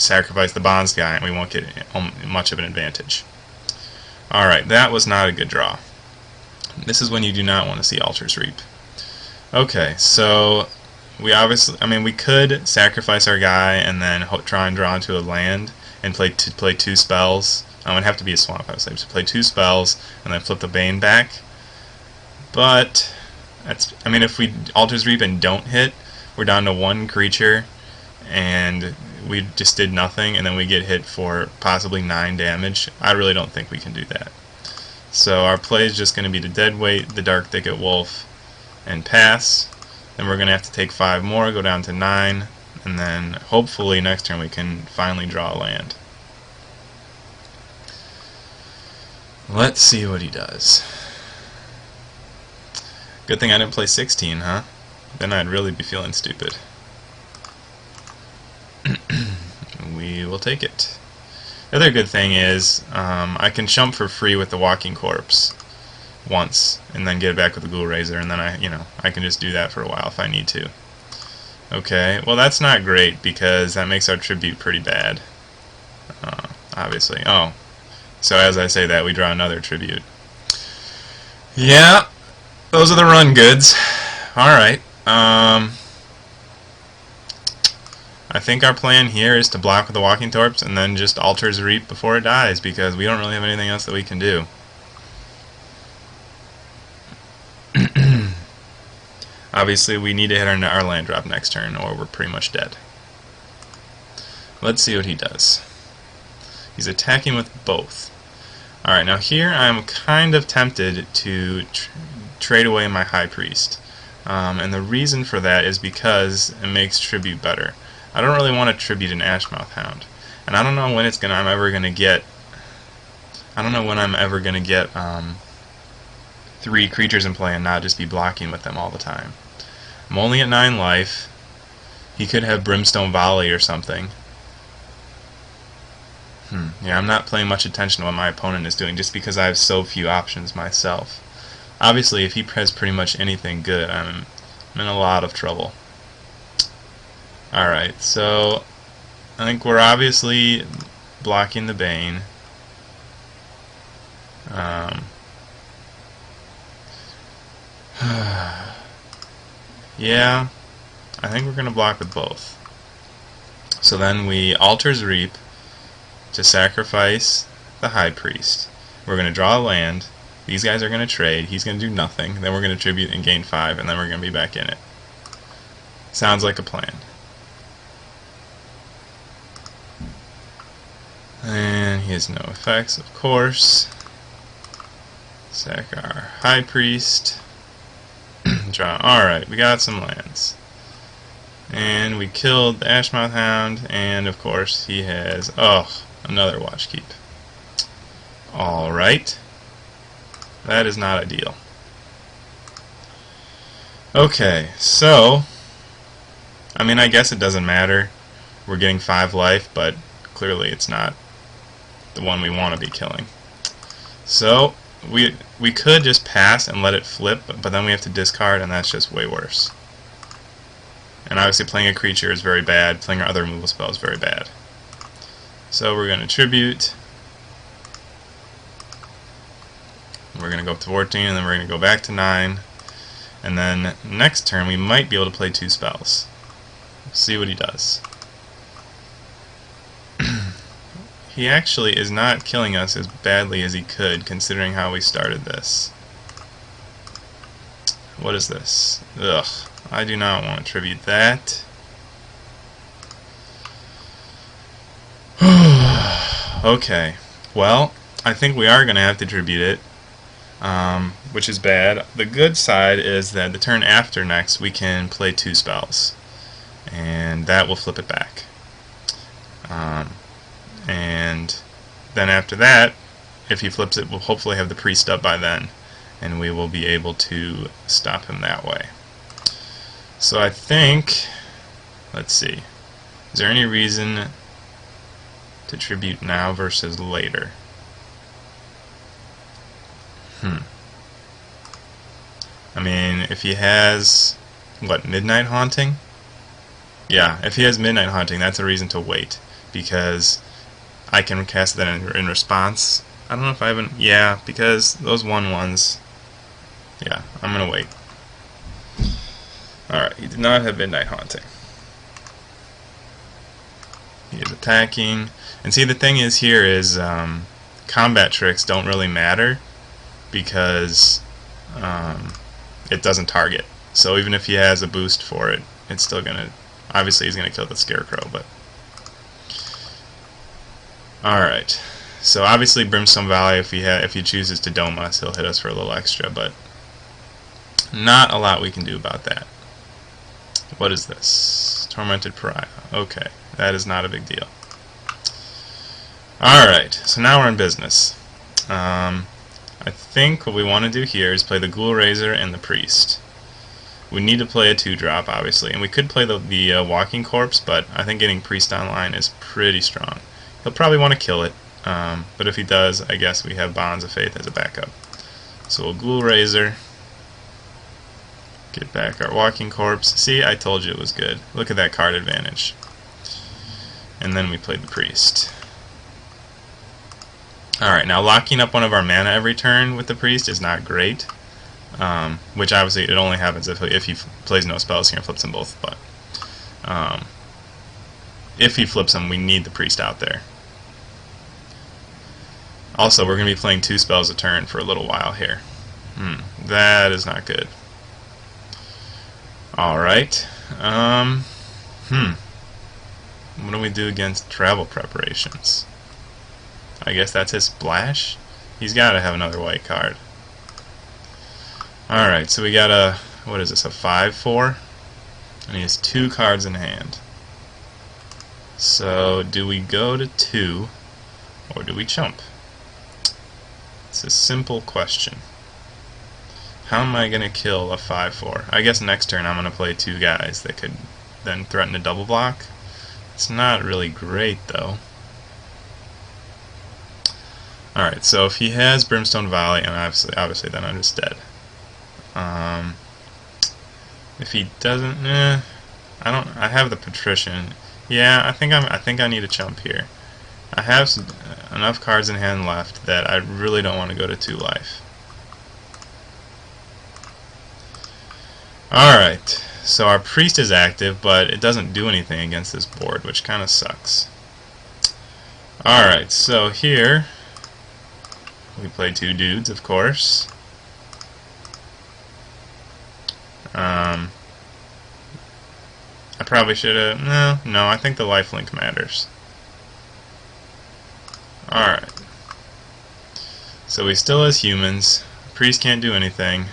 sacrifice the bonds guy and we won't get much of an advantage. Alright, that was not a good draw. This is when you do not want to see Altar's Reap. Okay, so we obviously, we could sacrifice our guy and then try and draw into a land and play two spells. It would have to be a swamp, I would say. So play two spells and then flip the Bane back. But that's, if we Altar's Reap and don't hit, we're down to one creature, and we just did nothing, and then we get hit for possibly 9 damage. I really don't think we can do that. So our play is just going to be to Deadweight, the Dark Thicket Wolf, and pass. Then we're going to have to take 5 more, go down to 9, and then hopefully next turn we can finally draw a land. Let's see what he does. Good thing I didn't play 16, huh? Then I'd really be feeling stupid. We will take it. The other good thing is I can jump for free with the Walking Corpse once and then get it back with the Ghoul Raiser, and then I can just do that for a while if I need to. Okay, well that's not great because that makes our tribute pretty bad. Obviously. Oh, so as I say that, we draw another tribute. Yeah, those are the run goods. Alright. I think our plan here is to block with the Walking Corpse and then just Altar's Reap before it dies, because we don't really have anything else that we can do. Obviously we need to hit our land drop next turn or we're pretty much dead. Let's see what he does. He's attacking with both. Alright, now here I'm kind of tempted to trade away my High Priest. And the reason for that is because it makes tribute better. I don't really want to tribute an Ashmouth Hound, and I don't know when I'm ever gonna get 3 creatures in play and not just be blocking with them all the time. I'm only at 9 life. He could have Brimstone Volley or something. Yeah, I'm not paying much attention to what my opponent is doing just because I have so few options myself. Obviously, if he has pretty much anything good, I'm in a lot of trouble. Alright, so I think we're obviously blocking the Bane. Yeah, I think we're going to block with both. So then we Altar's Reap to sacrifice the High Priest. We're going to draw a land. These guys are going to trade. He's going to do nothing. Then we're going to tribute and gain 5, and then we're going to be back in it. Sounds like a plan. And he has no effects, of course. Sack our High Priest. Draw. Alright, we got some lands. And we killed the Ashmouth Hound, and of course he has, another Watchkeep. Alright. That is not ideal. Okay, so, I guess it doesn't matter. We're getting 5 life, but clearly it's not the one we want to be killing. So, we could just pass and let it flip, but then we have to discard, and that's just way worse. And obviously playing a creature is very bad, playing our other removal spell is very bad. So we're going to tribute. We're going to go up to 14, and then we're going to go back to 9. And then next turn we might be able to play 2 spells. See what he does. He actually is not killing us as badly as he could, considering how we started this. What is this? Ugh. I do not want to tribute that. Okay. Well, I think we are going to have to tribute it, which is bad. The good side is that the turn after next we can play 2 spells, and that will flip it back. And then after that, if he flips it, we'll hopefully have the priest up by then, and we will be able to stop him that way. So I think, let's see, is there any reason to tribute now versus later? If he has, what, Midnight Haunting? Yeah, if he has Midnight Haunting, that's a reason to wait, because I can cast that in response. I don't know if I haven't... Yeah, because those 1/1s... Yeah, I'm going to wait. Alright, he did not have Midnight Haunting. He is attacking. And see, the thing is here is combat tricks don't really matter because it doesn't target. So even if he has a boost for it, it's still going to... Obviously he's going to kill the Scarecrow, but... Alright. So obviously Brimstone Valley, if he chooses to dome us, he'll hit us for a little extra, but not a lot we can do about that. What is this? Tormented Pariah. Okay, that is not a big deal. Alright, so now we're in business. I think what we want to do here is play the Ghoul Raiser and the Priest. We need to play a 2-drop, obviously, and we could play the Walking Corpse, but I think getting Priest online is pretty strong. He'll probably want to kill it, but if he does, I guess we have Bonds of Faith as a backup. So we'll Ghoul Raiser, get back our Walking Corpse. See, I told you it was good. Look at that card advantage. And then we played the Priest. Alright, now locking up one of our mana every turn with the Priest is not great. Which obviously it only happens if he plays no spells here and flips them both, but if he flips them, we need the Priest out there. Also, we're going to be playing 2 spells a turn for a little while here. That is not good. Alright. What do we do against Travel Preparations? I guess that's his splash? He's got to have another white card. Alright, so we got a... What is this? A 5/4? And he has 2 cards in hand. So, do we go to 2, or do we chump? It's a simple question. How am I going to kill a 5/4? I guess next turn I'm going to play 2 guys that could then threaten a double block. It's not really great, though. Alright, so if he has Brimstone Valley, and obviously then I'm just dead. If he doesn't, I have the Patrician. Yeah, I think I need a chump here. I have enough cards in hand left that I really don't want to go to 2 life. Alright, so our Priest is active, but it doesn't do anything against this board, which kind of sucks. Alright, so here we play 2 dudes, of course. I probably should have... No, I think the lifelink matters. Alright. So he still has humans. Priest can't do anything.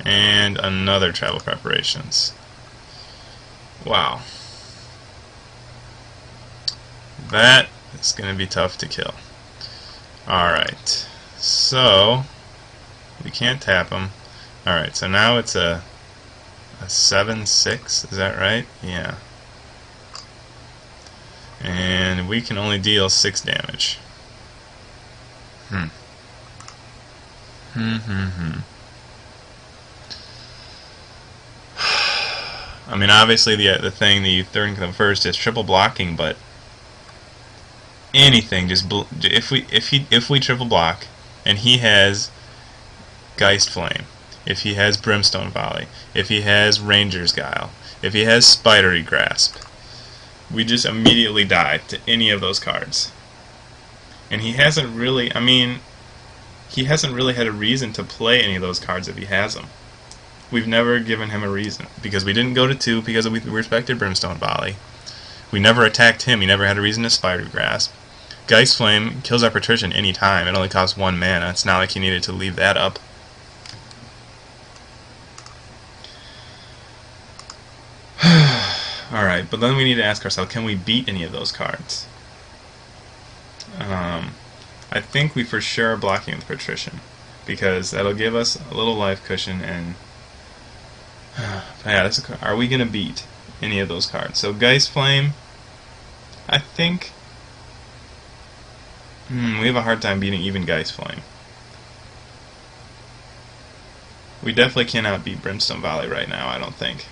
And another Travel Preparations. Wow. That is going to be tough to kill. Alright. So, we can't tap him. Alright, so now it's a 7/6, is that right? Yeah. And we can only deal 6 damage. I mean, obviously the thing that you think of first is triple blocking, but anything, just if we triple block and he has Geist Flame, if he has Brimstone Volley, if he has Ranger's Guile, if he has Spidery Grasp, we just immediately die to any of those cards. And he hasn't really, I mean, he hasn't really had a reason to play any of those cards if he has them. We've never given him a reason, because we didn't go to 2 because we respected Brimstone Volley. We never attacked him, he never had a reason to Spidery Grasp. Geist Flame kills our Patrician any time, it only costs 1 mana, it's not like he needed to leave that up. Alright, but then we need to ask ourselves, can we beat any of those cards? I think we for sure are blocking with Patrician, because that'll give us a little life cushion, and yeah, are we going to beat any of those cards? So Geist Flame, I think we have a hard time beating even Geist Flame. We definitely cannot beat Brimstone Valley right now, I don't think.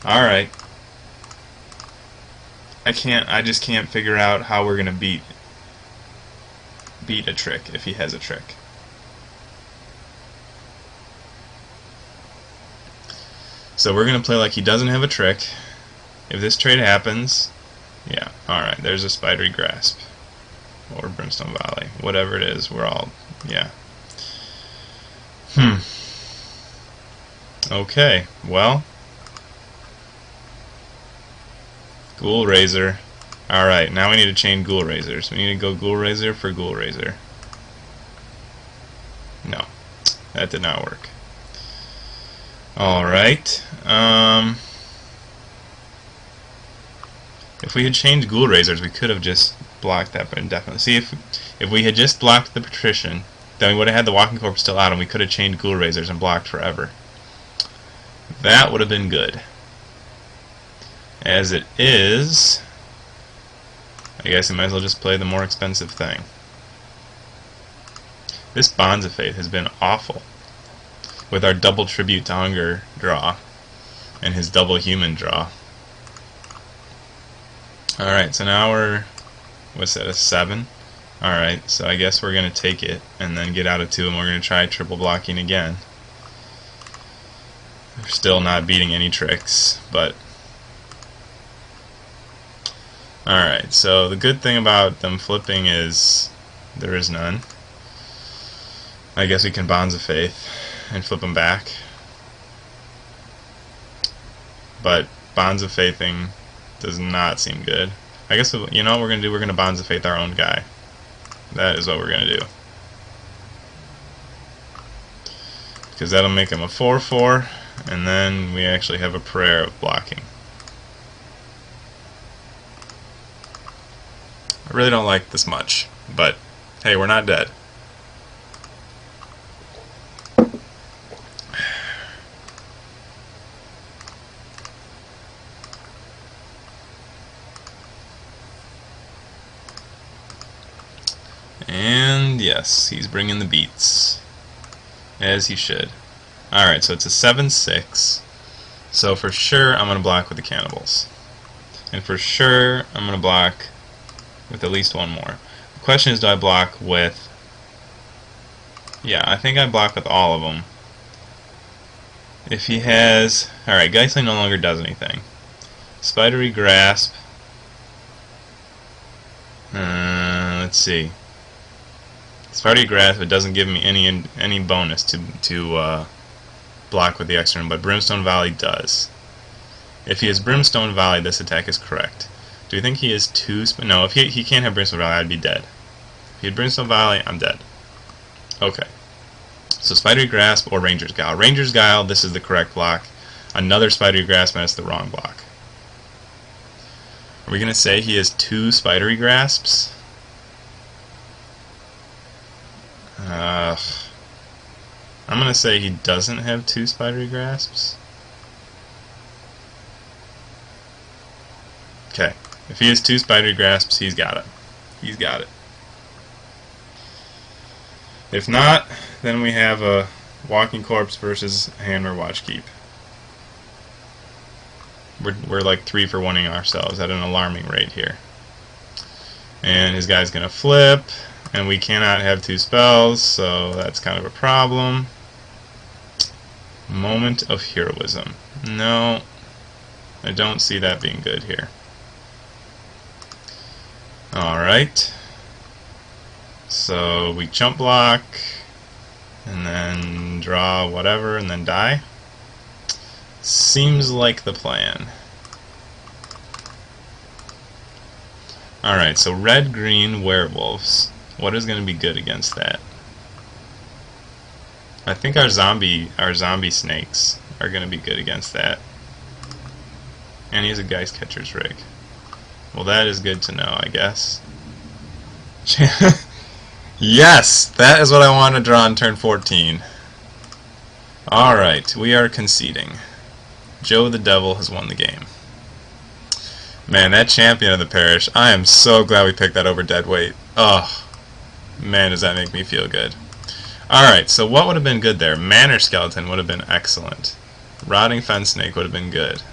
Alright. I just can't figure out how we're gonna beat a trick if he has a trick. So we're gonna play like he doesn't have a trick. If this trade happens, yeah, alright, there's a Spidery Grasp. Or Brimstone Volley. Whatever it is, we're all, yeah. Okay, well. Ghoul Razor. Alright, now we need to chain Ghoul Razors. We need to go Ghoul Razor for Ghoul Razor. No, that did not work. Alright, if we had changed Ghoul Razors, we could have just blocked that indefinitely. See, if we had just blocked the Patrician, then we would have had the Walking Corpse still out, and we could have chained Ghoul Razors and blocked forever. That would have been good. As it is, I guess I might as well just play the more expensive thing. This Bonds of Faith has been awful. With our double Tribute to Hunger draw, and his double Human draw. Alright, so now we're, what's that, a 7? Alright, so I guess we're going to take it, and then get out of 2, and we're going to try triple blocking again. We're still not beating any tricks, but... Alright, so the good thing about them flipping is there is none. I guess we can Bonds of Faith and flip them back. But Bonds of Faithing does not seem good. I guess, you know what we're going to do? We're going to Bonds of Faith our own guy. That is what we're going to do. Because that'll make him a 4-4, and then we actually have a prayer of blocking. I really don't like this much, but hey, we're not dead. And yes, he's bringing the beats. As he should. Alright, so it's a 7-6. So for sure, I'm going to block with the Cannibals. And for sure, I'm going to block with at least one more. The question is, do I block with... Yeah, I think I block with all of them. If he has... Alright, Geistling no longer does anything. Spidery Grasp. Let's see. Spidery Grasp, it doesn't give me any bonus to block with the extra one, but Brimstone Volley does. If he has Brimstone Volley, this attack is correct. Do you think he has 2? No, if he can't have Brimstone Volley, I'd be dead. If he had Brimstone Volley, I'm dead. Okay. So Spidery Grasp or Ranger's Guile. Ranger's Guile, this is the correct block. Another Spidery Grasp, and it's the wrong block. Are we going to say he has 2 Spidery Grasps? I'm going to say he doesn't have 2 Spidery Grasps. Okay. If he has 2 Spidery Grasps, he's got it. He's got it. If not, then we have a Walking Corpse versus Hammer Watchkeep. We're like 3 for 1-ing ourselves at an alarming rate here. And his guy's going to flip, and we cannot have 2 spells, so that's kind of a problem. Moment of Heroism. No, I don't see that being good here. Alright. So we chump block, and then draw whatever, and then die. Seems like the plan. Alright, so red-green werewolves. What is going to be good against that? I think our zombie snakes are going to be good against that. And he has a Geist Catcher's Rig. Well, that is good to know, I guess. Yes! That is what I want to draw on turn 14. Alright, we are conceding. Joe the Devil has won the game. Man, that champion of the parish, I am so glad we picked that over Deadweight. Oh, man, does that make me feel good. Alright, so what would have been good there? Manor Skeleton would have been excellent. Rotting Fen Snake would have been good.